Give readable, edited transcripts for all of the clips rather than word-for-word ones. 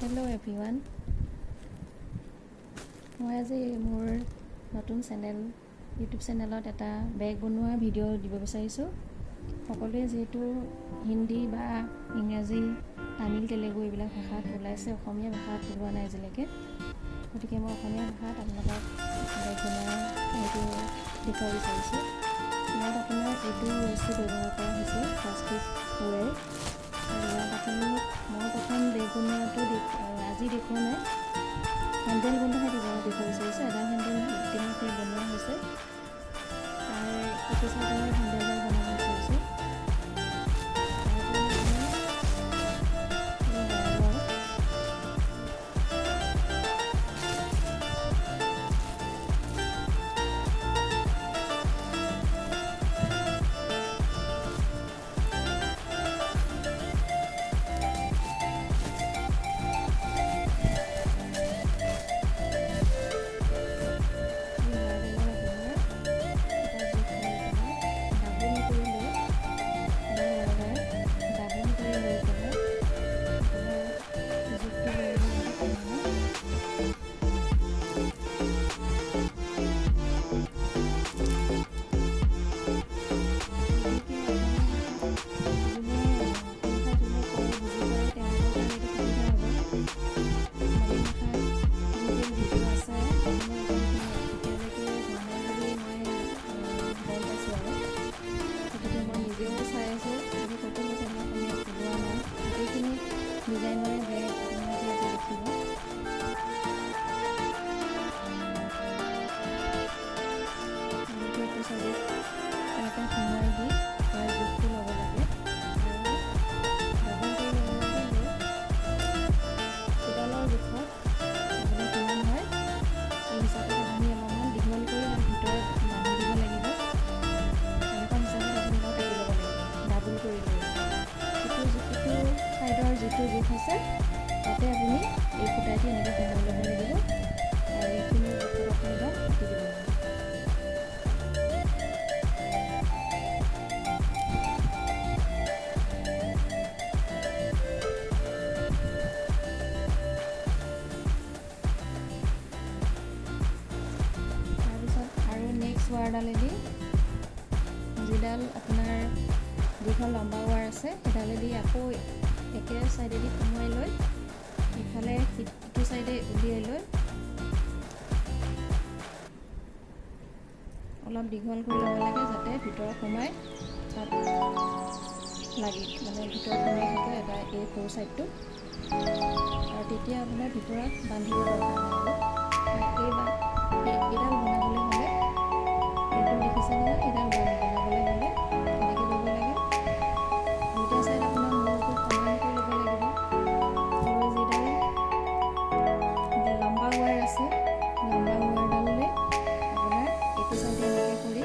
Hello' everyone, মই আজি মোৰ নতুন ইউটিউব চেনেলত এটা বেগ বনোৱাৰ ভিডিঅ' দিব বিচাৰিছোঁ। সকলোৱে যিহেতু হিন্দী বা ইংৰাজী, তামিল, তেলেগু এইবিলাক ভাষাত ওলাইছে, অসমীয়া ভাষাত ওলোৱা নাই আজিলৈকে। গতিকে মই অসমীয়া ভাষাত আপোনালোকক বেগ বনোৱাৰ সেইটো দেখুৱাব বিচাৰিছোঁ। ইয়াত আপোনাৰ এইটো বস্তু ব্যৱহাৰ কৰা হৈছে, প্লাষ্টিক ৱেৰ। আৰু ইয়াত আপুনি মই প্ৰথম বেগ বনোৱাটো আজি দেখুওৱা নাই, হেণ্ডেল বনোৱাহে দেখুৱাব বিচাৰিছোঁ। এডাল হেণ্ডেল ইতিমধ্যে বনোৱা হৈছে, তাৰ এইটো চাইডৰ হেণ্ডেলডাল বনাব বিচাৰিছোঁ। ডিজাইনৰে বেগ আপোনালোকে ইয়াতে দেখিব। এইটো চাইডে এনেকৈ সোমোৱাই দি ইয়াৰ জোখটো ল'ব লাগে আৰু ডাবল কৰি ল'ব লাগে। চোতালৰ জোখত আপোনাৰ কিমান হয় এই হিচাপত আপুনি অলপমান দীঘল কৰি ভিতৰত বান্ধি দিব লাগিব। এনেকুৱা হিচাপত আপুনি কাটি ল'ব লাগিব, ডাবল কৰি লৈ ইটো ছাইডৰ যিটো জোখ আছে তাতে আপুনি এই সূতাইদি এনেকৈ সোমাই ল'ব লাগিব আৰু এইখিনি জোখত আপুনি কাটি দিব লাগিব। তাৰপিছত আৰু নেক্সট ৱাৰডালেদি যিডাল আপোনাৰ দীঘল লম্বা ৱাৰ আছে সেইডালেদি আকৌ একে ছাইডেদি সোমোৱাই লৈ ইফালে ইটো ছাইডে উলিয়াই লৈ অলপ দীঘল কৰি ল'ব লাগে, যাতে ভিতৰত সোমাই তাত লাগি ভিতৰত সোমাই থাকে এটা এই সৰু ছাইডটো। আৰু তেতিয়া আপোনাৰ ভিতৰত বান্ধিব দৰকাৰ নাই। এইডাল বনাবলৈ হ'লে এইটো দেখিছে নহয়, এইডাল বনাবলৈ হ'লে কেনেকৈ কৰিব লাগে, দুটা ছাইড আপোনাৰ মূৰটো সমান কৰি ল'ব লাগিব আৰু যিডাল লম্বা ৱাৰ আছে লম্বা ৱাৰডাললৈ আপোনাৰ এইটো ছাইডে এনেকৈ কৰি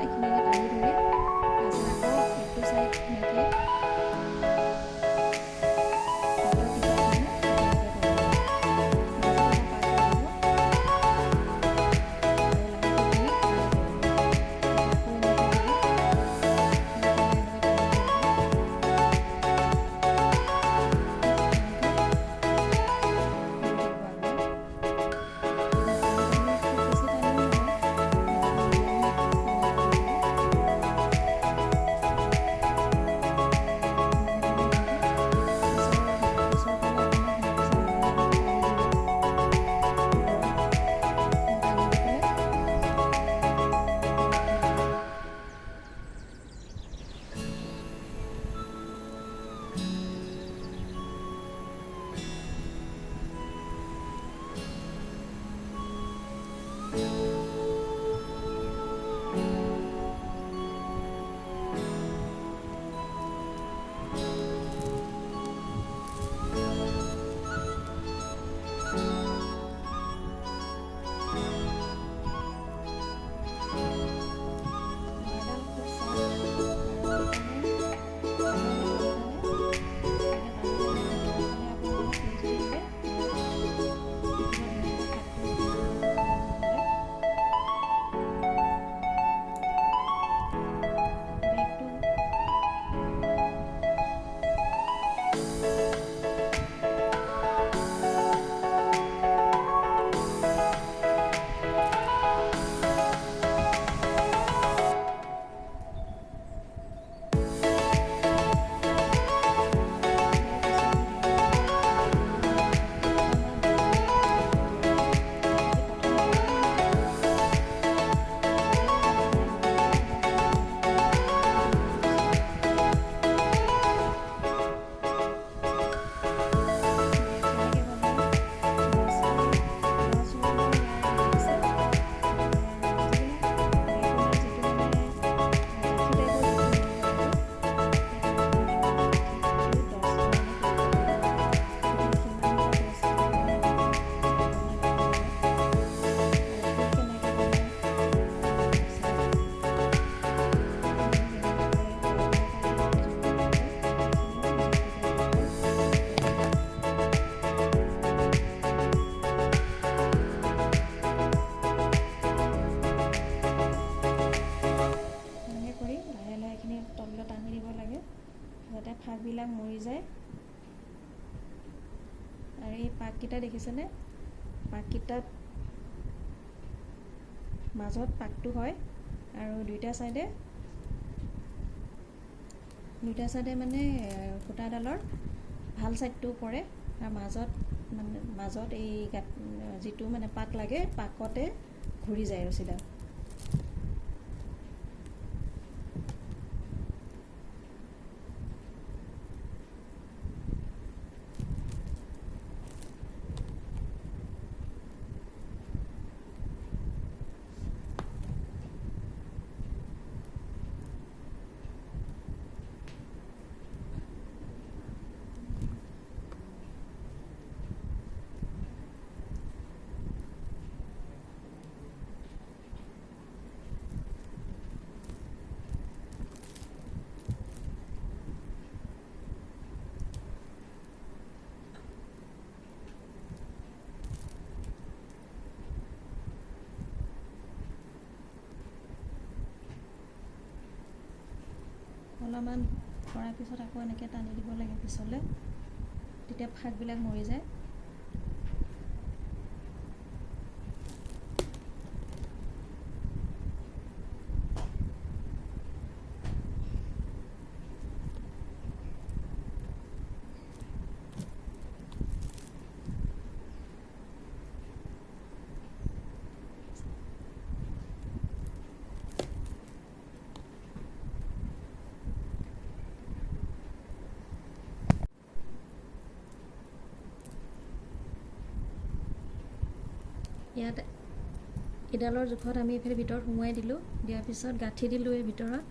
এইখিনি টানি ধৰি তাৰপিছত আকৌ এইটো ছাইড এনেকৈ যাতে ফাকবিলাক মৰি যায়। আৰু এই পাককেইটা দেখিছেনে, পাককেইটাত মাজত পাকটো হয় আৰু দুইটা চাইডে মানে সূতাডালৰ ভাল চাইডটো পৰে আৰু মাজত এই যিটো মানে পাক লাগে পাকতে ঘূৰি যায় ৰছীডাল। অলপমান কৰাৰ পিছত আকৌ এনেকৈ টানি দিব লাগে পিছলৈ, তেতিয়া ফাকবিলাক মৰি যায়। ইয়াত এডালৰ জোখত আমি এইফালে ভিতৰত সোমোৱাই দিলোঁ, দিয়াৰ পিছত গাঁঠি দিলোঁ এই ভিতৰত।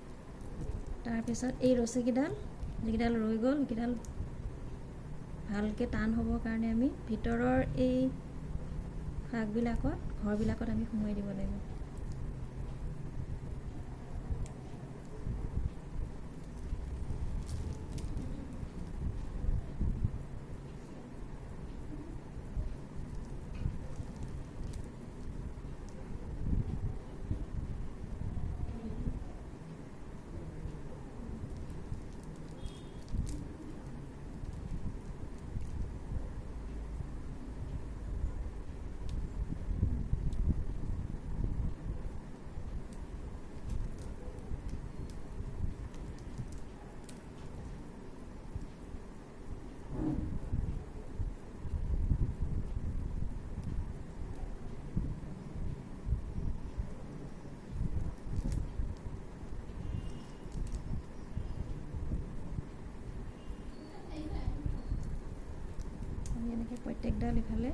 তাৰপিছত এই ৰছীকেইডাল যিকেইডাল ৰৈ গ'ল সেইকেইডাল ভালকৈ টান হ'বৰ কাৰণে আমি ভিতৰৰ এই ঘৰবিলাকত আমি সোমোৱাই দিব লাগিব। এনেকৈ প্ৰত্যেকডাল ইফালে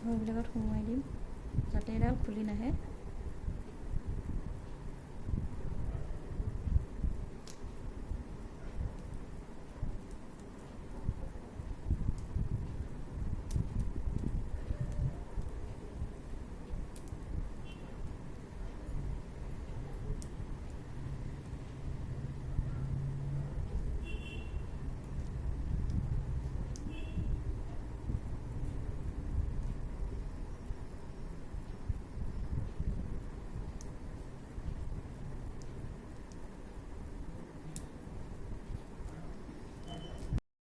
ঘৰবিলাকত সোমোৱাই দিম যাতে এডাল খুলি নাহে।